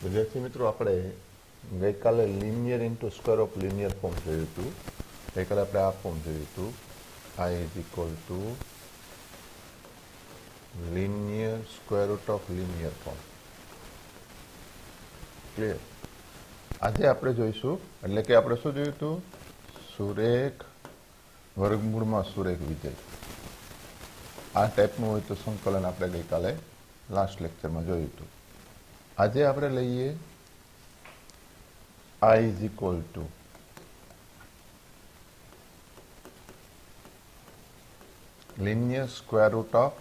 વિદ્યાર્થી મિત્રો આપણે ગઈકાલે linear into square of linear form જોયું હતું. ગઈકાલે આપણે આ ફોર્મ જોયું હતું, આઈ is equal two linear square root of linear form. Clear? આજે આપણે જોઈશું, એટલે કે આપણે શું જોયું હતું? સુરેખ વર્ગમૂળમાં સુરેખ વિધેય. આ ટાઈપનું હોય તો સંકલન આપણે ગઈકાલે લાસ્ટ લેક્ચરમાં જોયું હતું. આજે આપણે લઈએ I is equal to linear square root of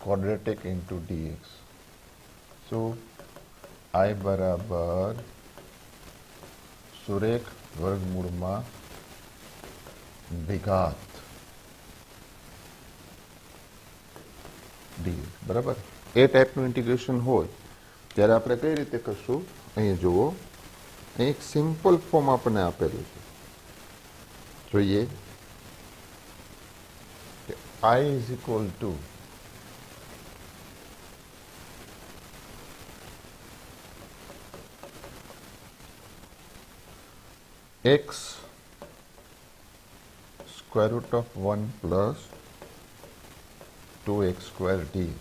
quadratic into dx. So I બરાબર સુરેખ વર્ગમૂળમાં દ્વિઘાત dx. બરાબર? એ ટાઈપનું ઇન્ટિગ્રેશન હોય ત્યારે આપણે કઈ રીતે કરશું? અહીં જુઓ, એક સિમ્પલ ફોર્મ આપણને આપેલું છે. જોઈએ કે I is equal to x square root of 1 plus 2x square dx.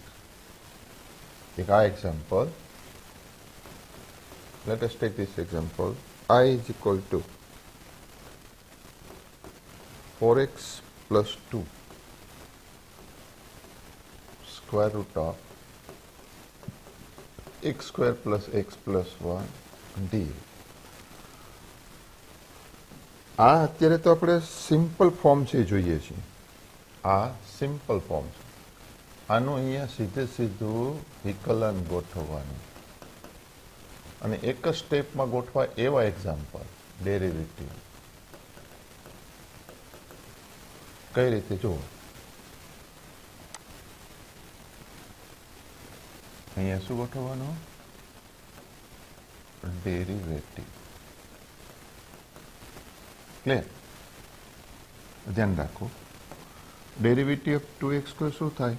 Take our example. Let us take this example. I is equal to 4x plus 2 square root of x square plus x plus 1 dx. આ અત્યારે તો આપણે simple form છે જોઈએ છીએ. આ simple form છે. આનું અહીંયા સીધે સીધું વિકલન ગોઠવવાનું અને એક જ સ્ટેપમાં ગોઠવા એવા એક્ઝામ્પલ. ડેરિવેટિવ કઈ રીતે જુઓ, અહીંયા શું ગોઠવવાનું? ડેરિવેટિવ. ક્લિયર? ધ્યાન રાખો, ડેરિવેટિવ ઓફ 2x સ્ક્વેર શું થાય?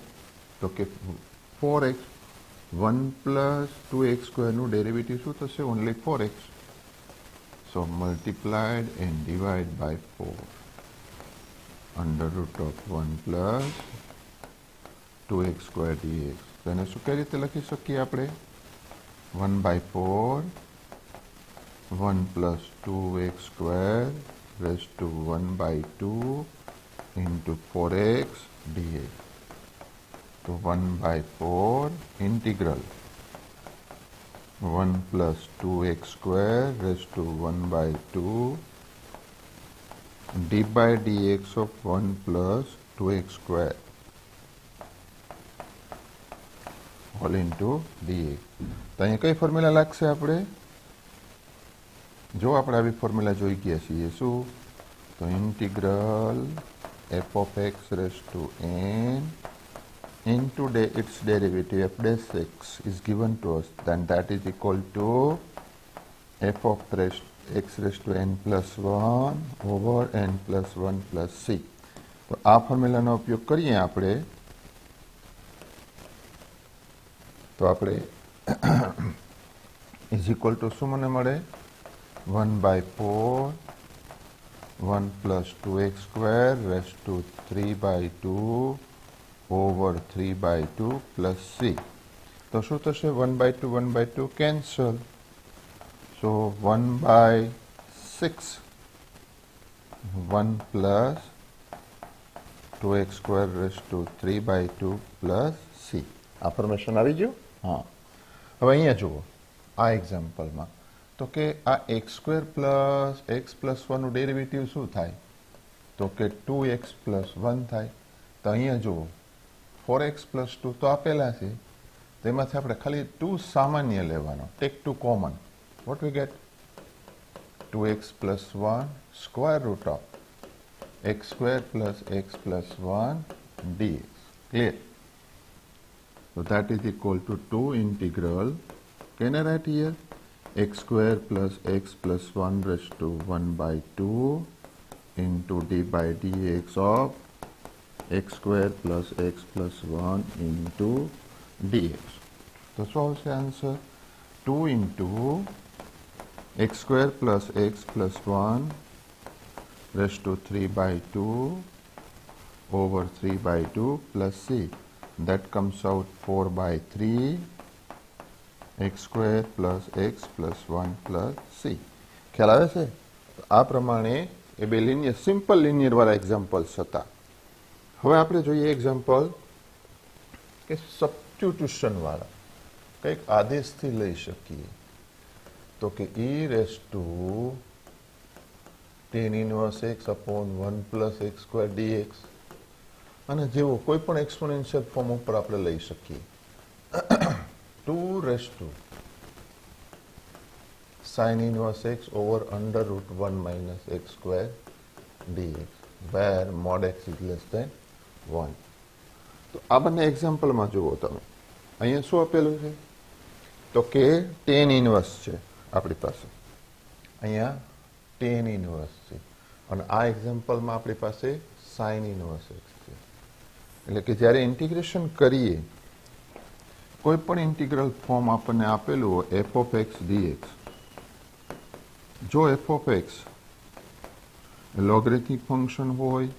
તો કે 4x 1 પ્લસ 2x સ્ક્વેરનું ડેરિવેટિવ શું થશે? Only 4x. So multiplied and divide by 4 under root of 1 plus 2x square dx. તેને શું કઈ રીતે લખી શકીએ આપણે? 1/4 1 plus 2x square raise to 1/2 into 4x dx. So 1/4 integral 1 plus 2x square raised to 1/2 d by dx of 1 plus 2x square all into dx. તો અહીંયા કઈ ફોર્મ્યુલા લાગશે આપણે? જો આપણે આવી ફોર્મ્યુલા જોઈ ગયા છીએ શું? તો integral f of x raised to n into its derivative f dash x is given to us, then that is equal to f of x raised to n plus 1 over n plus 1 plus c. તો આ ફોર્મ્યુલાનો ઉપયોગ કરીએ આપણે તો આપણે is equal to શું મને મળે? 1/4 1 plus 2x square raised to 3/2 over 3/2 plus c. તો શું થશે? 1/2 1/2 cancel. So 1/6 1 plus 2x square raised to 3/2 plus c. આફર્મેશન આવી ગયું? હા. હવે અહીંયા જુઓ, આ એક્ઝામ્પલમાં તો કે આ x square plus x plus 1નું ડેરિવેટિવ શું થાય? તો કે 2x પ્લસ 1 થાય. તો અહીંયા જુઓ 4x પ્લસ 2 તો આપેલા છે, તેમાંથી આપણે ખાલી 2 સામાન્ય લેવાનો. Take 2 common. What we get? 2x plus 1 square root of x square plus x plus 1 dx. Clear? So that is equal to 2 integral. Can I write here? X square plus x plus 1 raised to 1/2 into d by dx of x square plus x plus 1 into dx. तो શું આવશે answer? 2 into x square plus x plus 1 raised to 3 by 2 over 3 by 2 plus c. That comes out 4 by 3 x square plus x plus 1 plus c. ખ્યાલ આવે છે? આ પ્રમાણે એ બે linear simple linear વાળા એક્ઝામ્પલ્સ હતા. હવે આપણે જોઈએ એક્ઝામ્પલ કે સબસ્ટિટ્યુશન વાળા કંઈક આદેશથી લઈ શકીએ. તો કે e રેઝ ટુ tan ઇનવર્સ x upon 1 plus x square dx અને જેવો કોઈ પણ એક્સપોનેન્શિયલ ફોર્મ ઉપર આપણે લઈ શકીએ. 2 raise to sin inverse x over under root 1 minus x square dx where mod x is less than 1. તો આ બંને એક્ઝામ્પલમાં જુઓ તમે, અહીંયા શું આપેલું છે? તો કે tan ઇનવર્સ છે આપણી પાસે, અહીંયા tan ઇનવર્સ છે, અને આ એક્ઝામ્પલમાં આપણી પાસે sin ઇનવર્સ x છે. એટલે કે જ્યારે ઇન્ટિગ્રેશન કરીએ, કોઈ પણ ઇન્ટિગ્રલ ફોર્મ આપણને આપેલું હોય f of x dx, જો f of x લોગરિથમિક ફંક્શન હોય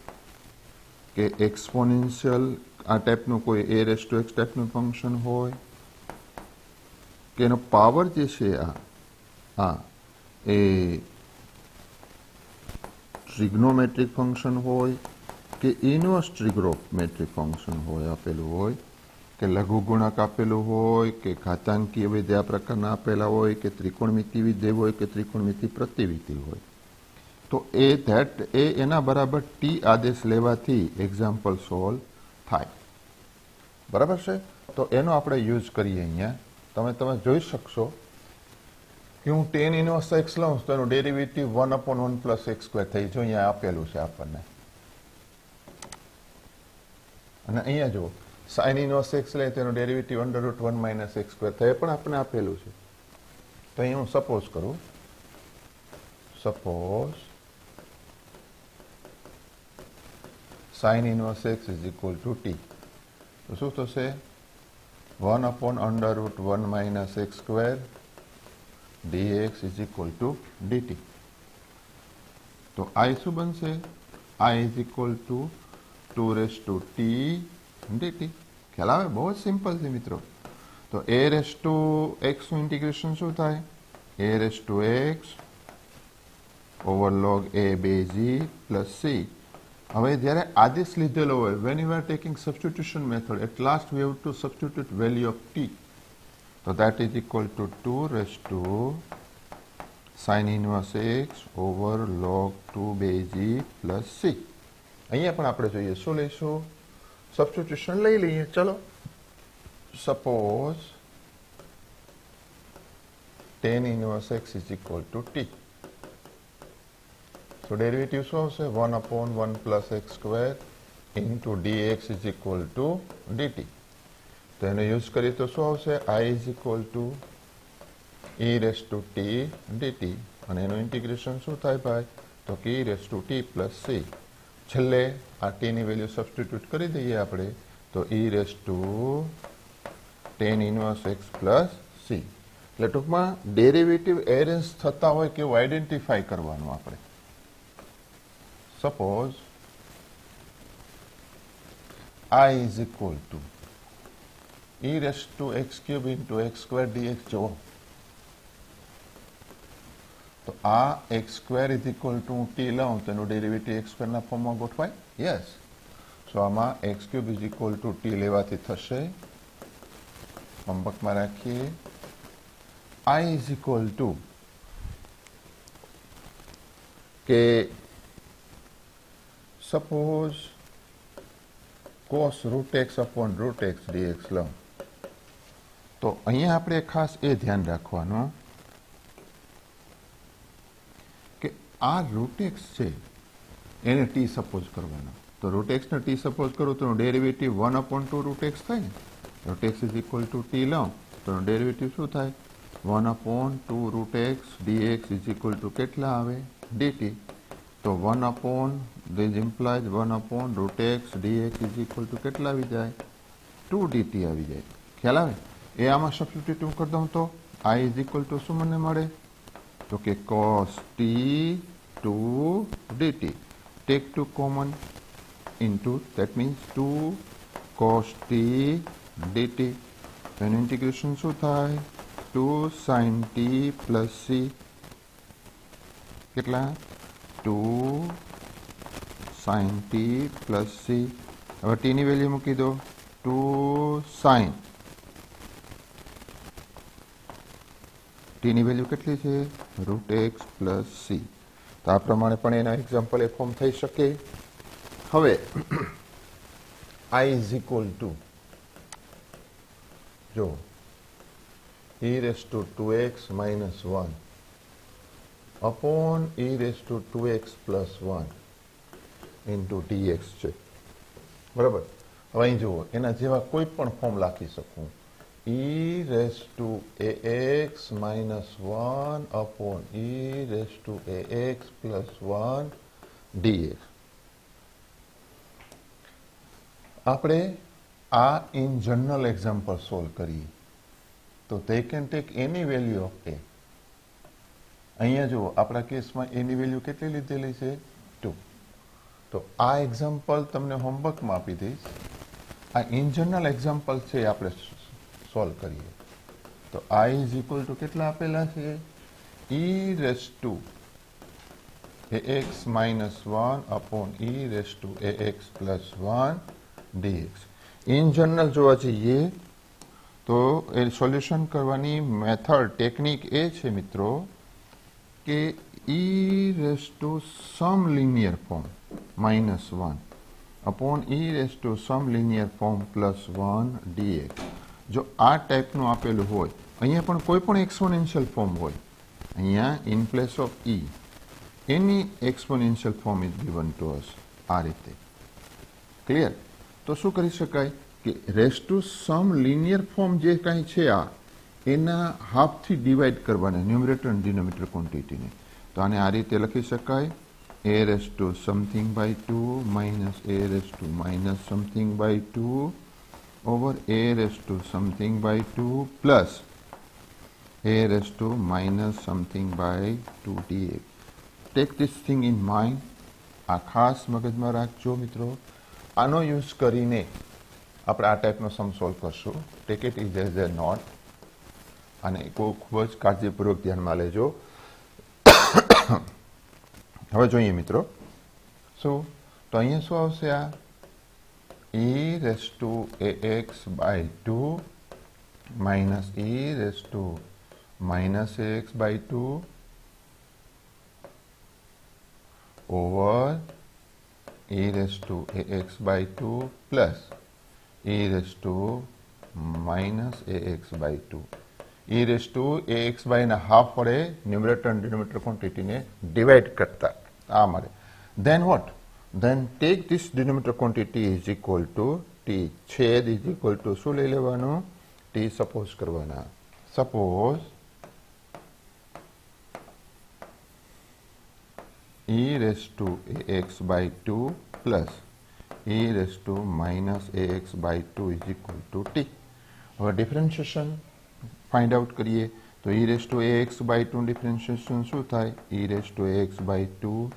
કે એક્સપોનેન્શિયલ આ ટાઈપનું કોઈ a રેઝ ટુ x ટાઈપનું ફંક્શન હોય કે એનો પાવર જે છે એ ટ્રિગ્નોમેટ્રિક ફંક્શન હોય કે ઇનવર્સ ટ્રિગ્નોમેટ્રિક ફંક્શન હોય, આપેલું હોય કે લઘુગુણક આપેલું હોય કે ઘાતાંકીય વિધેય આ પ્રકારના આપેલા હોય કે ત્રિકોણમિતિ વિધેય હોય કે ત્રિકોણમિતિ પ્રતિવિધિ હોય, તો એના બરાબર ટી આદેશ લેવાથી એક્ઝામ્પલ સોલ્વ થાય. બરાબર છે? તો એનો આપણે યુઝ કરીએ. અહીંયા તમે જોઈ શકશો કે હું tan ઇનવર્સ x લઉં તો એનું ડેરિવેટિવ 1/1 plus x square થઈ. જો અહીંયા આપેલું છે આપણને, અને અહીંયા જુઓ sin ઇનવર્સ x લે તો એનું derivative under root 1 minus x square થાય, પણ આપણને આપેલું છે. તો અહીં હું સપોઝ કરું, suppose sin inverse x is equal to t. તો શું થશે? 1/under root 1 minus x square dx is equal to dt. તો I શું બનશે? I is equal to 2 raised to t dt. ખ્યાલ આવે? બહુ જ સિમ્પલ છે મિત્રો. તો a raised to x નું ઇન્ટિગ્રેશન શું થાય? a raised to x over log a base e plus c. હવે જ્યારે આદેશ લીધેલો હોય, when you are taking substitution method, at last we have to substitute value of t. So that is equal to 2 raised to sin inverse x over log 2 base e plus c. અહીંયા પણ આપણે જોઈએ શું લઈશું? Substitution લઈ લઈએ. ચલો, suppose tan inverse x is equal to t. So derivative શું આવશે? 1/1 plus x square into dx is equal to dt. તો એનો યુઝ કરીએ તો શું આવશે? I is equal to e raised to t dt. અને એનું ઇન્ટિગ્રેશન શું થાય ભાઈ? તો કે e raised to t plus c. છેલ્લે આ t ની વેલ્યુ સબસ્ટિટ્યુટ કરી દઈએ આપણે, તો e raised to tan inverse x plus c. એટલે ટૂંકમાં ડેરિવેટિવ એરેન્જ થતા હોય કેવું આઈડેન્ટિફાઈ કરવાનું આપણે. Suppose I is equal to e raised to x cube into x square dx. જો તો આ x square is equal to t લઉં તો એનું ડેરિવેટિવ x square ના ફોર્મમાં ગોઠવાય? યસ. સો આમાં x cube is equal to t લેવાથી થશે, હોમવર્કમાં રાખીએ, I is equal to કે suppose cos root x upon root x dx લઉં તો અહીંયા આપણે ખાસ એ ધ્યાન રાખવાનું કે આ root x છે એને t સપોઝ કરવાનો. તો root x ને t સપોઝ કરું તો ડેરિવેટિવ 1/2 root x થાય ને. root x is equal to t લઉં તો ડેરિવેટિવ શું થાય? 1/2 root x dx is equal to કેટલા આવે? dt. તો 1/, this implies 1/root x dx is equal to કેટલા આવી જાય? 2 dt આવી જાય. ખ્યાલ આવે? એ આમાં સબસ્ટિટ્યુટ કરી દઉં તો I ઇઝ ઇક્વલ ટુ શું મને મળે? તો કે cos t 2 dt. Take 2 common into, that means 2 cos t dt. એનું ઇન્ટિગ્રેશન શું થાય? 2 sin t plus c. કેટલા? 2 sin t plus c. હવે t ની વેલ્યુ મૂકી દો. 2 sin t ની વેલ્યુ કેટલી છે? √x plus c. તો આ પ્રમાણે પણ એના એક્ઝામ્પલ એ ફોર્મ થઈ શકે. હવે I ઇઝ ઇક્વલ ટુ, જો e raise to 2x minus 1 upon e raise to 2x plus 1 into dx છે. બરાબર? હવે અહીં જુઓ, એના જેવા કોઈ પણ ફોર્મ લખી શકું. e raise to ax minus 1 upon e raise to ax plus 1 dx. આપણે આ ઇન જનરલ એક્ઝામ્પલ સોલ્વ કરીએ તો they can take any value of a. અહીંયા જુઓ, આપણા કેસમાં એની વેલ્યુ કેટલી લીધેલી છે? 2. તો આ એક્ઝામ્પલ તમને હોમવર્કમાં આપી દઈશ. આ ઇન જનરલ એક્ઝામ્પલ છે, આપણે સોલ્વ કરીએ તો I ઇઝ ઇક્વલ ટુ કેટલા આપેલા છે? e raise to ax minus 1 upon e raise to ax plus 1 dx. In general જોવા જઈએ તો એ સોલ્યુશન કરવાની મેથડ, ટેકનિક એ છે મિત્રો કે e raise to some linear form -1 upon e raise to some linear form +1 dx. જો આ ટાઈપનું આપેલું હોય, અહીંયા પણ કોઈ પણ એક્સપોનેન્શિયલ ફોર્મ હોય, અહીંયા in place of e any exponential form is given to us. આ રીતે ક્લિયર? તો શું કરી શકાય કે raise to some linear form જે કાંઈ છે આ એના હાફથી ડિવાઈડ કરવાના ન્યુમરેટર અને ડિનોમિનેટર ક્વોન્ટિટીને. તો આને આ રીતે લખી શકાય, a raise to something by 2 minus a raise to minus something by 2 over a raise to something by 2 plus a raise to minus something by 2 dx. Take this thing in mind. આ ખાસ મગજમાં રાખજો મિત્રો. આનો use કરીને આપણે આ ટાઈપનો સમ સોલ્વ કરશું. Take it is as a note અને ખૂબ જ કાળજીપૂર્વક ધ્યાનમાં લેજો. હવે જોઈએ મિત્રો શું, તો અહીંયા શું આવશે? આ e raise to ax by 2 minus e raise to minus ax by 2 over e raise to ax by 2 plus e raise to minus ax by 2. e raise to ax by ના હાફ વડે numerator અને denominator ક્વોન્ટિટીને divide કરતા આ મળે. Then what? Then take this denominator quantity is equal to t. છેદ is equal to શું લઈ લેવાનું? t સપોઝ કરવાના. Suppose e raise to ax by 2 plus e raise to minus ax by 2 is equal to t. હવે differentiation find out કરીએ તો e raise to ax by 2 differentiation શું થાય? e raise to ax by 2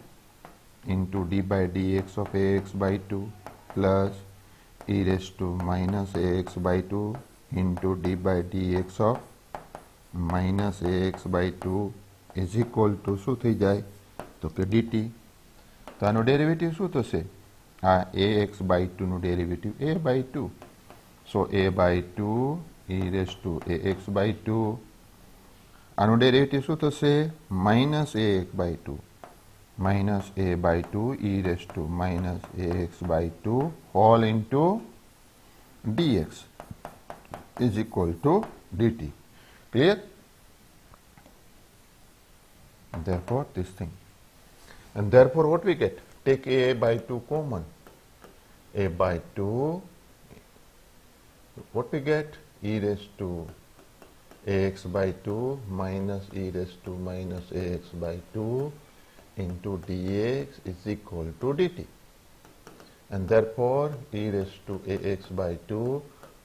into d by dx of ax by 2 plus e raised to minus ax by 2 into d by dx of minus ax by 2 is equal to શું થઈ જાય? તો કે dt. તો આનો derivative શું થશે? આ ax by 2 નું derivative a by 2. So a by 2 e raised to ax by 2. આનો ડેરિવેટિવ શું થશે? minus ax by 2 minus a by 2 e raised to minus ax by 2 whole into dx is equal to dt. Clear? Therefore this thing, and therefore what we get? Take a by 2 common. A by 2, what we get? E raised to ax by 2 minus e raised to minus ax by 2 into dx is equal to dt. And therefore e raised to ax by 2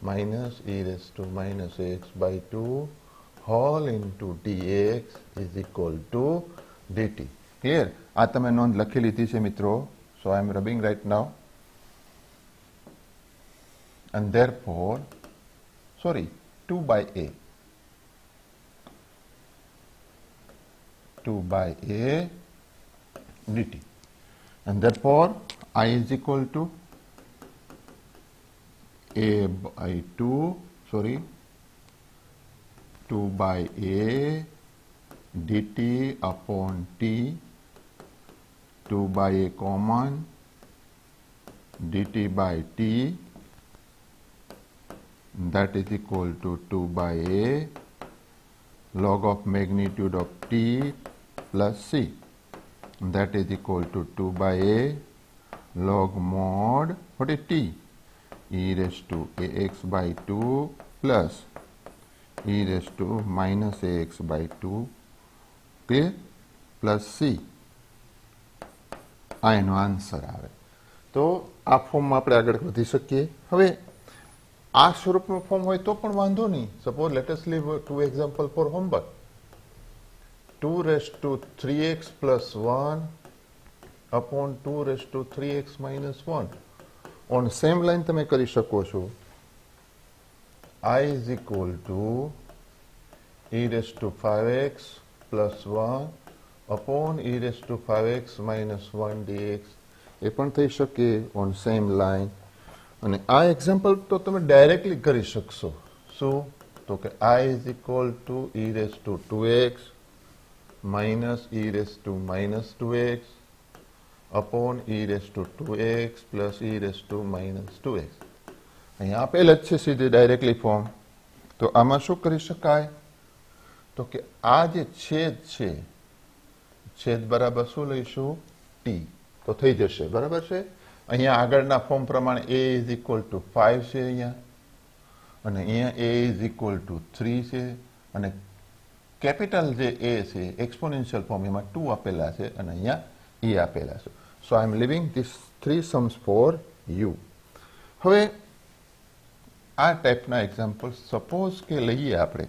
minus e raised to minus x by 2 whole into dx is equal to dt. Clear? આ તમે નોંધ લખી લીધી છે મિત્રો. So I am rubbing right now. And therefore, sorry, 2 by a. 2 by a dt. And therefore, I is equal to a by 2, sorry, 2 by a dt upon t, 2 by a common, dt by t, that is equal to 2 by a log of magnitude of t plus c, that is equal to 2 by a log mod, what is t? E raised to ax by 2 plus e raised to minus ax by 2, clear? Plus c. આ એનો answer આવે. તો આ ફોર્મમાં આપણે આગળ વધી શકીએ. હવે આ સ્વરૂપનું ફોર્મ હોય તો પણ વાંધો નહીં. Suppose let us leave 2 example for homework. 2 raised to 3x plus 1 upon 2 raised to 3x minus 1. On same line તમે કરી શકો છો. I is equal to e raised to 5x plus 1 upon e raised to 5x minus 1 dx. એ પણ થઈ શકે on same line. અને આ example તો તમે ડાયરેક્ટલી કરી શકશો. શું? તો કે I is equal to e raised to 2x minus e raised to minus 2x upon e raised to 2x plus e raised to minus 2x. અહીંયા આપેલ જ છે સીધી ડાયરેક્ટલી ફોર્મ. તો આમાં શું કરી શકાય? તો કે આ જે છેદ છે, છેદ બરાબર શું લઈશું? t. તો થઈ જશે. બરાબર છે? અહીંયા આગળના ફોર્મ પ્રમાણે a is equal to 5 છે અહીંયા, અને અહીંયા a is equal to 3 છે, અને કેપિટલ જે a છે એક્સપોનેન્શિયલ ફોર્મ એમાં 2 આપેલા છે, અને અહીંયા e આપેલા છે. So I am leaving this 3 sums for you. હવે આ ટાઈપના એક્ઝામ્પલ સપોઝ કે લઈએ આપણે.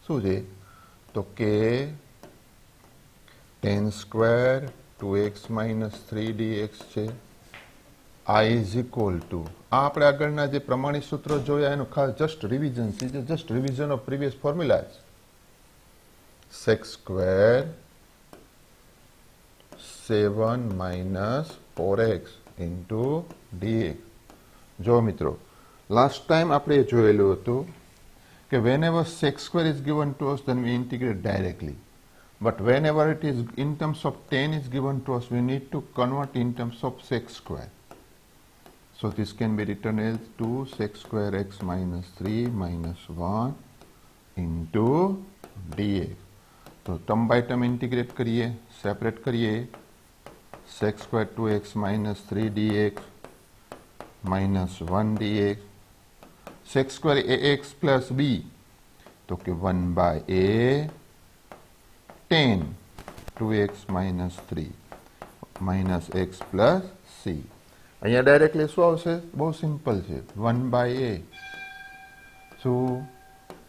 શું છે? તો કે tan square 2x minus 3 dx છે. I is equal to, આ આપણે આગળના જે પ્રમાણિત સૂત્રો જોયા એનું ખાસ જસ્ટ રિવિઝન છે, just revision of previous formulas. sec square 7 minus 4x into dx. જો મિત્રો, લાસ્ટ ટાઈમ આપણે જોયેલું હતું કે whenever sec square is given to us, then we integrate directly. But whenever it is in terms of tan is given to us, we need to convert in terms of sec square. So this can be written as 2 sec square x minus 3 minus 1 into dx. तो term by term integrate करिए, separate करिए. sec square 2x minus 3 dx minus 1 dx. sec square ax plus b, तो कि 1 by a tan 2x minus 3 minus x plus c. અહીંયા directly શું આવશે? બહુ simple છે. 1 by a શું?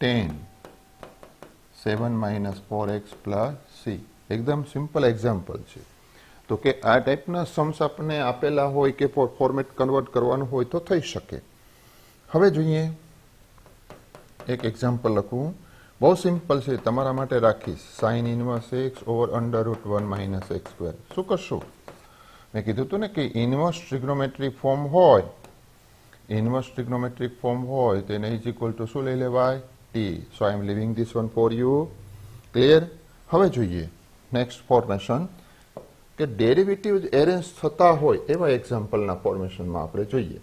tan 7 minus 4x plus c. એકદમ સિમ્પલ એક્ઝામ્પલ છે. તો કે આ ટાઈપના સમ્સ આપણને આપેલા હોય કે ફોર્મેટ કન્વર્ટ કરવાનું હોય તો થઈ શકે. હવે જોઈએ એક એક્ઝામ્પલ લખું. બહુ સિમ્પલ છે, તમારા માટે રાખીશ. sin inverse x over under route 1 minus x square. શું કરશું? મેં કીધું હતું ને કે ઇન્વર્સ ટ્રિગ્નોમેટ્રિક ફોર્મ હોય, ઇન્વર્સ ટ્રિગ્નોમેટ્રિક ફોર્મ હોય તો એને ઇઝ ઇક્વલ ટુ શું લઈ લેવાય? t. So I am leaving this one for you. Clear? હવે જોઈએ નેક્સ્ટ ફોર્મેશન કે ડેરિવેટિવ એરેન્જ થતા હોય એવા એક્ઝામ્પલના ફોર્મેશનમાં આપણે જોઈએ.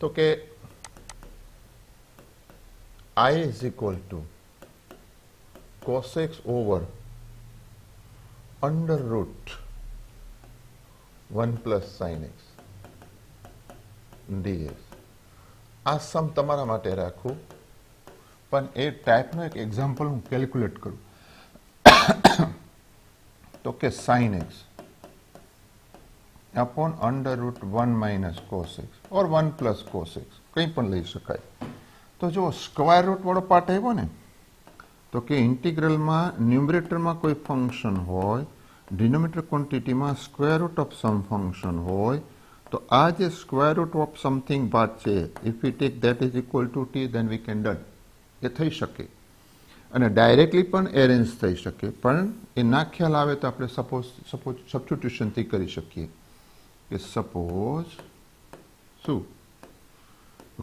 તો કે I is equal to cos x over under root 1 plus sin x dx. આ સમ તમારા માટે રાખું, પણ એ ટાઈપનો એક એક્ઝામ્પલ હું કેલ્ક્યુલેટ કરું. તો કે sin x upon under root 1 minus cos x or 1 plus cos x, કંઈ પણ લઈ શકાય. तो जो स्क्वायर रूट वाળો पार्ट આવ્યો ને तो કે ઇન્ટિગ્રલમાં ન્યુમરેટરમાં કોઈ ફંક્શન હોય ડિનોમિનેટર ક્વોન્ટિટીમાં square root of some function હોય તો આ જે square root of something part છે if we take that is equal to T then we can done એ થઈ શકે અને ડાયરેક્ટલી પણ એરેન્જ થઈ શકે પણ એ ના ખ્યાલ આવે તો આપણે સપોઝ સબસ્ટિટ્યુશનથી કરી શકીએ કે સપોઝ શું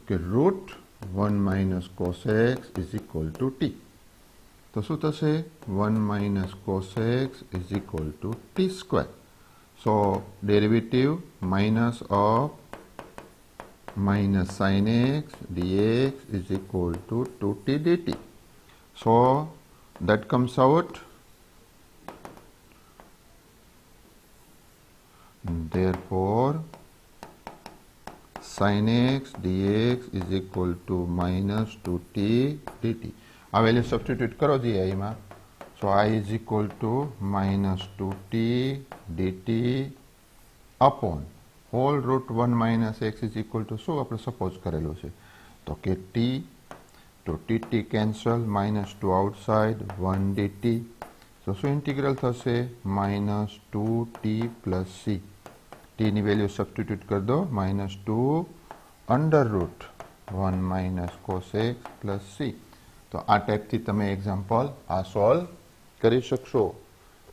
okay route 1 minus cos x is equal to t. तो શું થશે 1 minus cos x is equal to t square. So derivative minus of minus sin x dx is equal to 2t dt. So that comes out. Therefore sin x dx is equal to minus 2t dt. આ value substitute કરો जी आई માં. So I is equal to minus 2t dt upon whole root 1 minus x is equal to શું આપણે suppose કરેલું છે તો કે t તો tt cancel minus 2 outside 1 dt. So શું ઇન્ટિગ્રલ થશે minus 2t plus c. t ની વેલ્યુ સબસ્ટિટ્યુટ કરી દો -2 under route 1 minus cos x plus c. તો આ ટાઈપથી તમે એક્ઝામ્પલ આ સોલ્વ કરી શકશો.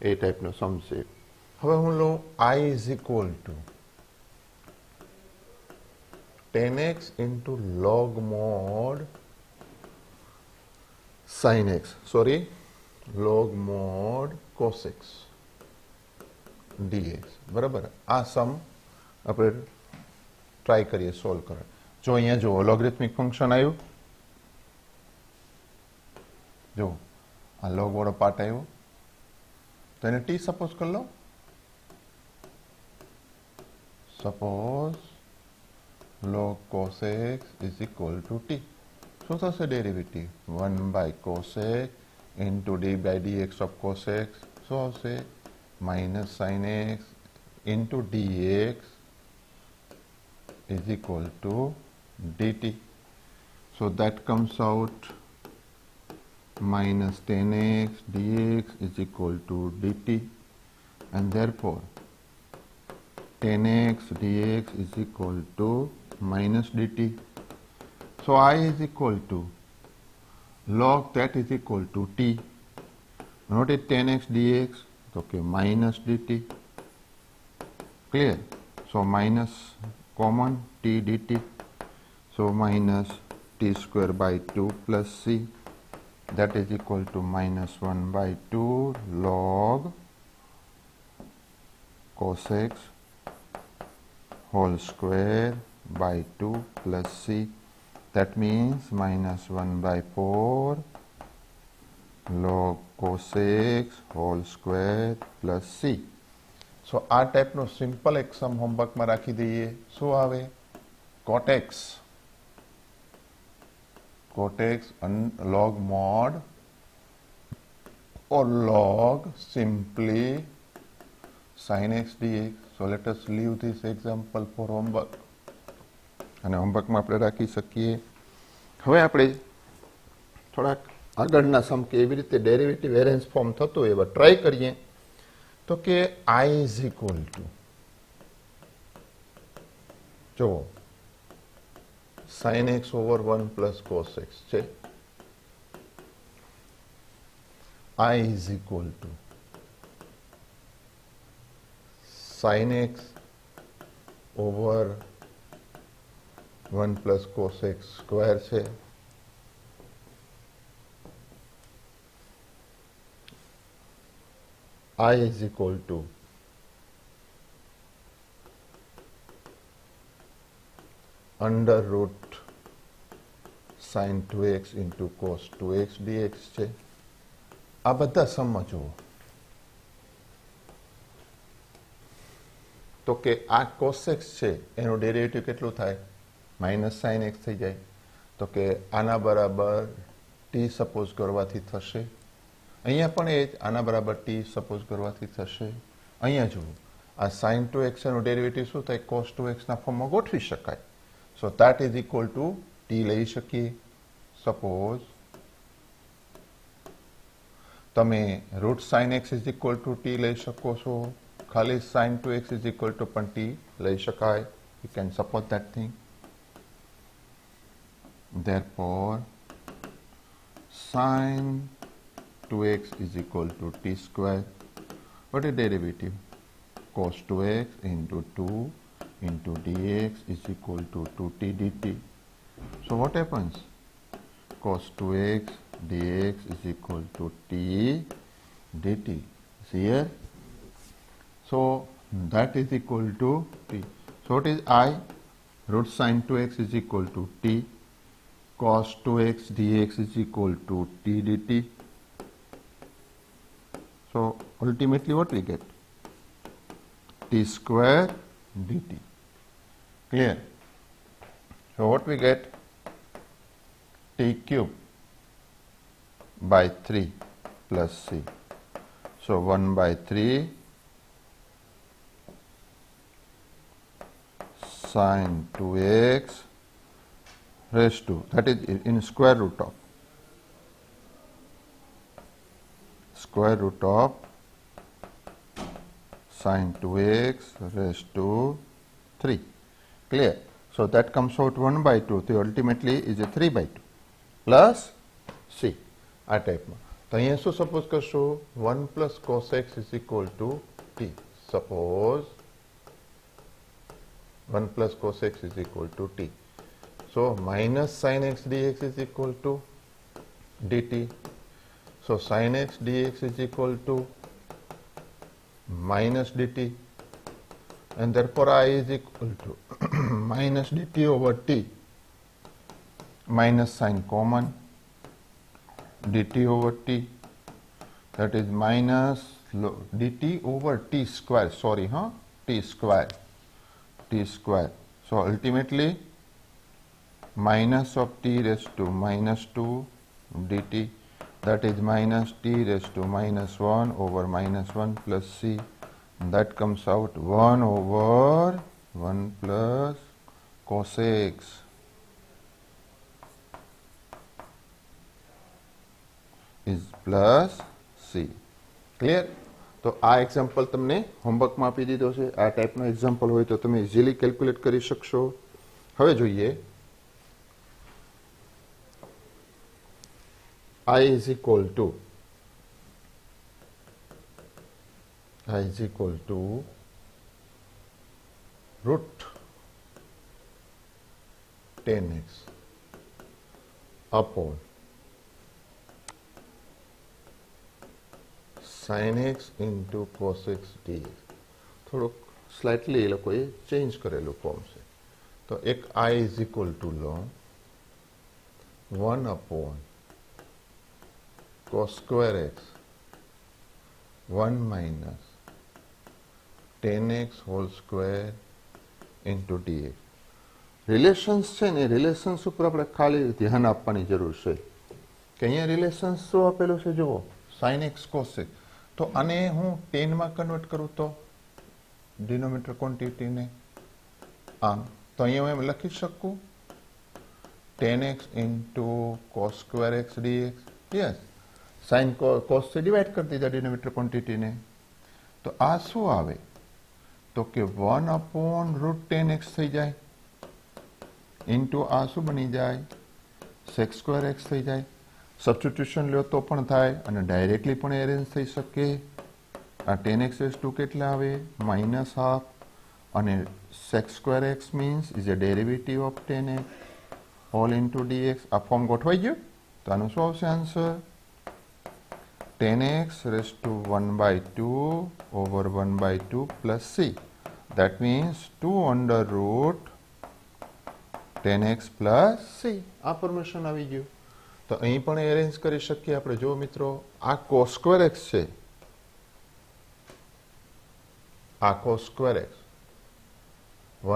એ ટાઈપનો સમ છે. હવે હું લઉં i is equal two 10x into log mod sin x sorry log mod cos x dx બરાબર. આ સમ આપણે ટ્રાય કરીએ સોલ્વ કરવા. જો અહીંયા જો લોગરિથમિક ફંક્શન આવ્યું, જો આ લોગ વાળો પાર્ટ આવ્યો તો એને ટી સપોઝ કરી લો. Suppose log cos x is equal to t. શું થશે derivative 1 by cos x into d by dx of cos x. શું આવશે minus sin x into dx is equal to dt. So that comes out minus 10x dx is equal to dt, and therefore 10x dx is equal to minus dt. So I is equal to log that is equal to t. Note 10x dx, okay, minus dt. Clear? So minus common t dt. So minus t square by 2 plus c. That is equal to minus 1 by 2 log cos x whole square by 2 plus c. That means minus 1 by 4 log cos x whole square plus c. So આ ટાઈપનો simple એક સમ હોમવર્કમાં રાખી દઈએ. શું આવે cot x log mod or log simply sin x dx. So let us leave this example for homework. અને હોમવર્કમાં આપણે રાખી શકીએ. હવે આપણે થોડાક આગળના સમ કેવી રીતે ડેરિવેટિવ એરેન્જ ફોર્મ થતું એવા ટ્રાય કરીએ. તો કે i is equal to જો sin x over 1 plus cos x છે. I is equal to sin x over 1 plus cos x square છે. I is equal to under root sin 2x into cos 2x dx છે. આ બધા સમમાં જુઓ તો કે આ cos x છે એનું ડેરિવેટિવ કેટલું થાય માઇનસ sin x થઈ જાય. તો કે આના બરાબર t સપોઝ કરવાથી થશે. અહીંયા પણ એ જ આના બરાબર t સપોઝ કરવાથી થશે. અહીંયા જુઓ આ sin 2x એનું ડેરિવેટિવ શું થાય cos 2x ના ફોર્મમાં ગોઠવી શકાય. સો that is equal to t લઈ શકીએ. સપોઝ તમે root sine x is equal to T લઈ શકો છો, ખાલી sine 2x is equal to પણ ટી લઈ શકાય. You can suppose that thing. Therefore, sin 2x is equal to t square. What is derivative? Cos 2x into 2 into dx is equal to 2t dt. So what happens? Cos 2x dx is equal to t dt. See here? So that is equal to t. So what is I? Root sin 2x is equal to t. Cos 2x dx is equal to t dt. So ultimately what we get? T square dt. Clear? So what we get? T cube by 3 plus c. So 1 by 3 sin 2x raised to, that is in square root of sin 2x raised to 3. Clear? So that comes out 1 by 2. So ultimately is a 3 by 2 plus c. આ ટાઈપમાં. તો અહીંયા શું suppose કરશો? 1 plus cos x is equal to t. Suppose 1 plus cos x is equal to t. So minus sin x dx is equal to dt. So sin x dx is equal to minus dt, and therefore I is equal to minus dt over t, minus sign common, dt over t, that is minus dt over t square, sorry, t square. So ultimately minus of t raised to minus 2 dt, that is minus t raised to minus 1 over minus 1 plus c. That comes out 1 over 1 plus cos x is plus c. Clear? તો આ example તમને હોમવર્કમાં આપી દીધો છે. આ ટાઈપનો example હોય તો તમે ઇઝીલી કેલ્ક્યુલેટ કરી શકશો. હવે જોઈએ I is equal to root 10x upon sin x into cos x dx. થોડુંક સ્લાઇટલી એ લોકોએ ચેન્જ કરેલું ફોર્મ છે. તો એક I is equal to લો 1 upon cos square x 1 minus 10x whole square into dx. Relations છે ને, relations ઉપર આપણે ખાલી ધ્યાન આપવાની જરૂર છે કે અહીંયા રિલેશન્સ શું આપેલું છે જુઓ, sin x cos x. તો આને હું 10 માં કન્વર્ટ કરું તો ડિનોમિનેટર ક્વોન્ટિટીને આમ, તો અહીંયા હું લખી શકું 10x into cos square x dx. Yes, sine cos से डिवाइड कर दीजिए डिनोमिनेटर क्वांटिटी ने. तो आ शू आवे तो कि 1 अपॉन रूट 10x थी जाए इंटू आ शू बनी जाए sec स्क्वेर x थी जाए. सब्स्टिट्यूशन लो तो पण थाय अने डायरेक्टली पण अरेंज थई सके. आ 10x रेज़ टू केटला आवे माइनस हाफ अने sec square x means is a derivative of 10x whole into dx. आ फॉर्म गोठवाई गयो. तो आनो शुं आवशे answer? 10x raised to 1 by 2 over 1 by 2 plus c. That means 2 under root 10x plus c. આ formation આવી ગયું. તો અહીં પણ એરેન્જ કરી શકીએ આપણે. જો મિત્રો આ cos square x છે, આ cos square x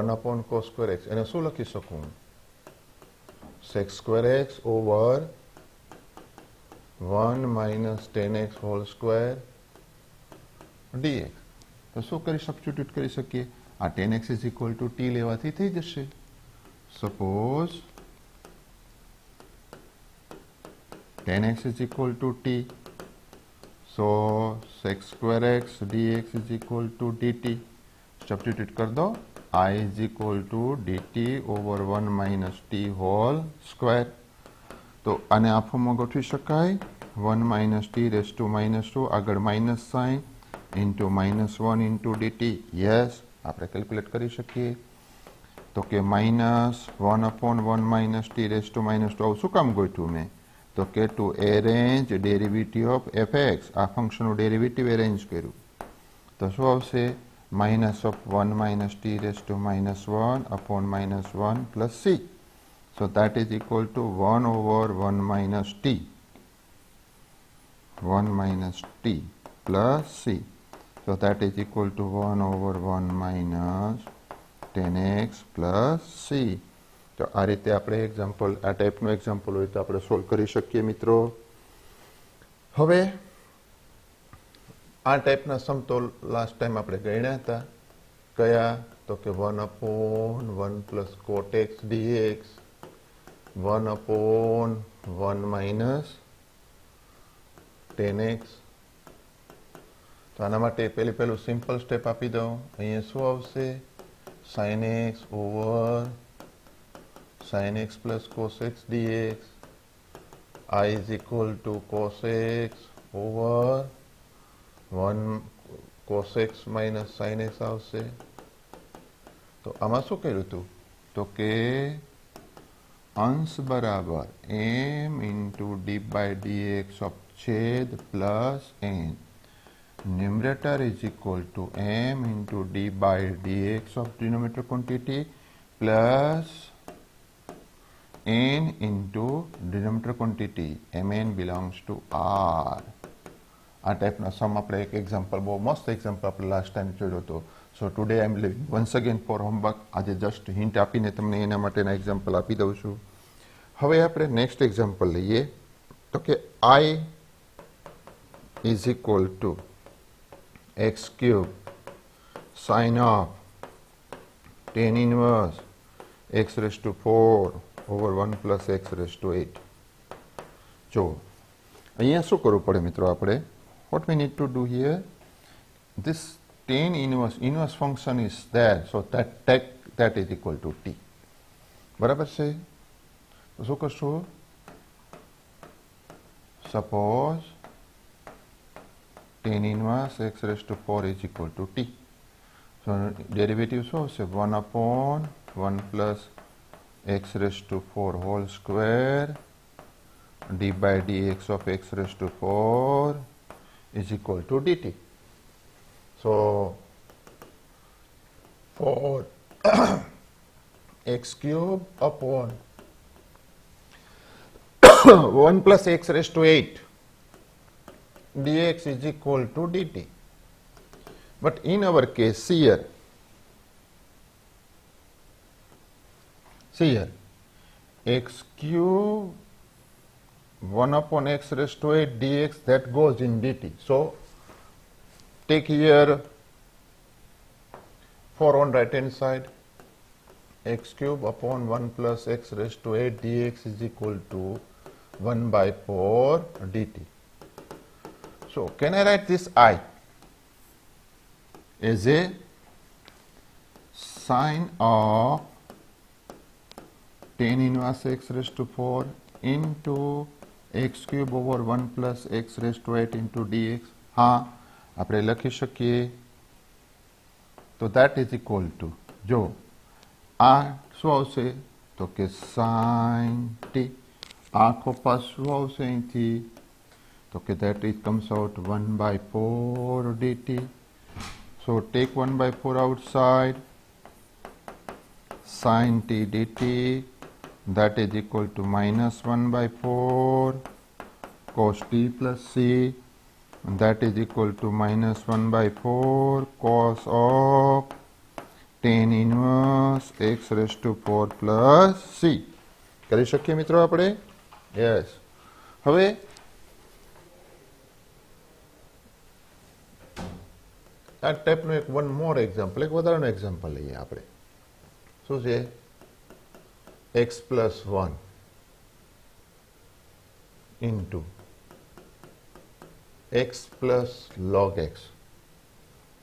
1 upon cos square x, એને શું લખી શકું? sec square x over 1 minus 10x whole square dx. તો શું કરી સબસ્ટિટ્યુટ કરી શકીએ? આ 10x is equal to t લેવાથી થઈ જશે. Suppose 10x is equal to t. So sec square x dx is equal to dt. Substitute कर दो. I is equal to dt over 1 minus t whole square. तो आने આ ફોર્મમાં ગોઠવી શકાય. 1 minus t raised to minus 2 આગળ minus sign into minus 1 into dt. Yes, આપણે કેલ્ક્યુલેટ કરી શકીએ. તો કે minus 1 upon 1 minus t raised to minus 2 આવું શું કામ ગોઠવ્યું મેં? તો કે to arrange derivative of fx, આ ફંક્શનનું ડેરિવેટિવ એરેન્જ કર્યું. તો શું આવશે? minus of 1 minus t raised to minus 1 upon minus 1 plus c. So that is equal to 1 over 1 minus t. 1 minus t plus c. So that is equal to 1 over 1 minus 10x plus c. તો આ રીતે આપણે example, આ ટાઈપનું example હોય તો આપણે solve કરી શકીએ મિત્રો. હવે આ ટાઈપના સમતોલ લાસ્ટ ટાઈમ આપણે ગણ્યા હતા. કયા? તો કે 1 upon 1 plus cot x dx, 1 upon 1 minus 10x. તો આના માટે પહેલું સિમ્પલ સ્ટેપ આપી દઉં. અહીંયા શું આવશે? sin x over sin x plus cos x dx. I is equal to cos x over 1 cos x minus sin x આવશે. તો આમાં શું કર્યું હતું? તો કે અંશ બરાબર m into d by dx of છેદ plus n. Numerator is equal to m into d by dx of denominator quantity plus n into denominator quantity. mn belongs to r. આ ટાઈપના સમ આપણે એક એક્ઝામ્પલ, બહુ મસ્ત એક્ઝામ્પલ આપણે last time જોયો હતો. So today I am leaving once again for homework. આજે જસ્ટ હિન્ટ આપીને તમને એના માટેના એક્ઝામ્પલ આપી દઉં છું. હવે આપણે નેક્સ્ટ એક્ઝામ્પલ લઈએ. તો કે i is equal to x cube sin of tan inverse x raised to 4 over 1 plus x raised to 8. જો અહીંયા શું કરવું પડે મિત્રો આપણે? What we need to do here, this tan inverse function is there, so that is equal to t. બરાબર છે? તો શું કરશું? Suppose tan inverse x raised to 4 is equal to t. So derivative શું હશે? 1 upon 1 plus x raised to 4 whole square d by dx of x raised to 4 is equal to dt. So 4 x cube upon 1 plus x raised to 8 dx is equal to dt. But in our case here x cube 1 upon x raised to 8 dx, that goes in dt. So take here 4 on right hand side. X cube upon 1 plus x raised to 8 dx is equal to 1 by 4 dt. So can I write this I as a sine of tan inverse x raised to 4 into x cube over 1 plus x raised to 8 into dx. हाँ, આપણે લખી શકીએ. તો that is equal to, જો આ શું આવશે? તો કે sin t. આખો પાસ શું આવશે અહીંથી? તો કે that it comes out 1 by 4 dt. So take 1 by 4 outside. Sin t dt, that is equal to minus 1 by 4 cos t plus c, that is equal to minus 1 by 4 cos of tan inverse x raised to 4 plus c. કરી શકીએ મિત્રો આપણે? Yes. હવે આ ટાઈપનું એક one more example, એક વધારાનું એક્ઝામ્પલ લઈએ આપણે. શું છે? x plus 1 into x plus log x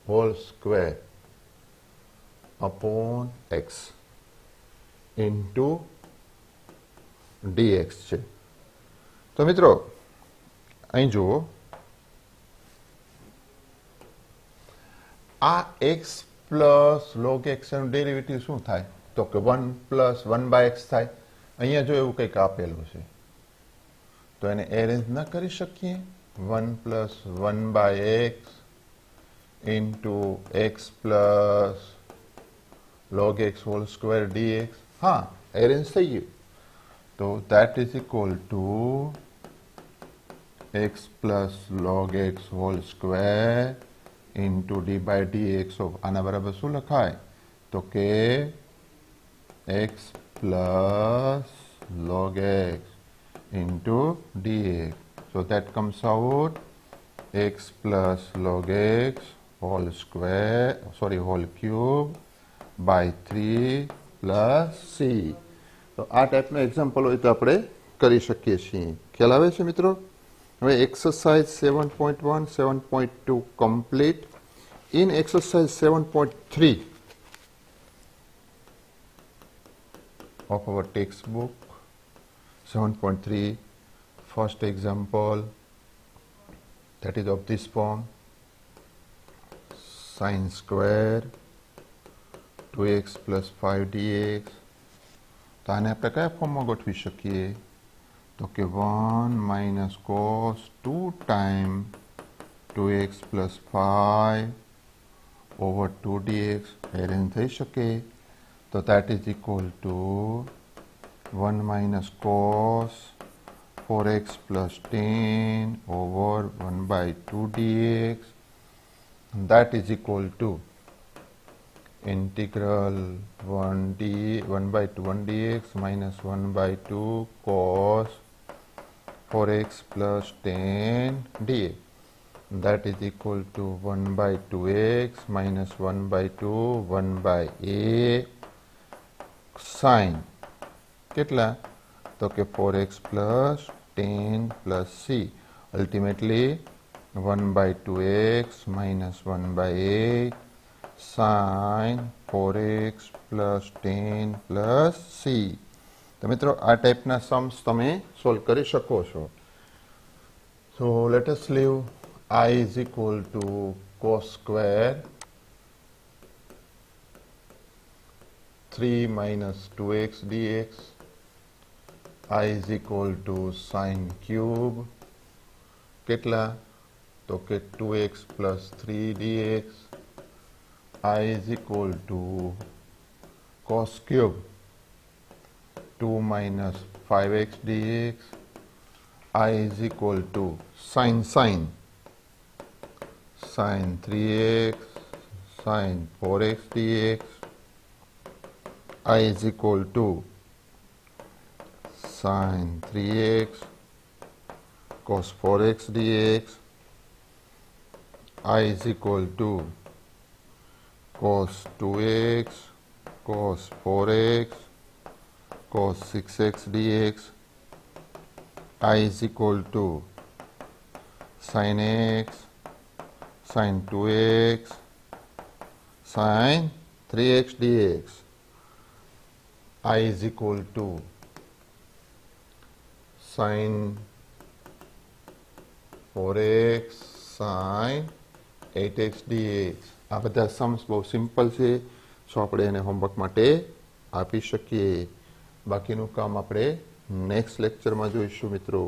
whole square upon x into dx છે. તો મિત્રો અહીં જુઓ, આ x પ્લસ log x એનું ડેરિવેટિવ શું થાય? તો કે 1 પ્લસ 1/x થાય. અહીંયા જો એવું કંઈક આપેલું છે તો એને એરેન્જ ના કરી શકીએ? 1 plus 1/x into x plus log x whole square dx. हाँ, arrange થઈ ગયું. તો that is equal to x plus log x whole square into d by dx of આના બરાબર શું લખાય? તો કે x plus log x into dx. So that comes out x plus log x whole square, sorry, whole cube by 3 plus c. તો આ ટાઈપનો example હોય તો આપણે કરી શકીએ છીએ. ખ્યાલ આવે છે મિત્રો? હવે exercise 7.1, 7.2 complete. In exercise 7.3 of our textbook, 7.3, first example, that is of this form: sin square 2x plus 5 dx. તો આને આપણે કયા ફોર્મમાં ગોઠવી શકીએ? તો કે 1 minus cos 2 times 2x plus 5 over 2 dx arrange થઈ શકે. તો that is equal to 1 minus cos 4x plus 10 over 1 by 2 dx. That is equal to integral 1 by 2 1 dx minus 1 by 2 cos 4x plus 10 dx. That is equal to 1 by 2x minus 1 by 2 1 by a sin કેટલા? તો કે 4x plus 10 plus c. Ultimately 1 by 2x minus 1 by 8 sin 4x plus 10 plus c. તો મિત્રો આ ટાઈપના Sam's તમે solve કરી શકો છો. So let us leave I is equal to cos square 3 minus 2x dx. I is equal to sin cube કેટલા? તો કે 2x plus 3 dx. I is equal to cos cube 2 minus 5x dx. I is equal to sin 3x sin 4x dx. I is equal to sin 3x cos 4x dx. I is equal to cos 2x cos 4x cos 6x dx. I is equal to sin x sin 2x sin 3x dx. I is equal to sin 4x sin 8x dx. આ બધા sums બહુ simple છે, સો આપણે એને homework માટે આપી શકીએ. બાકીનું કામ આપણે નેક્સ્ટ લેક્ચરમાં જોઈશું મિત્રો.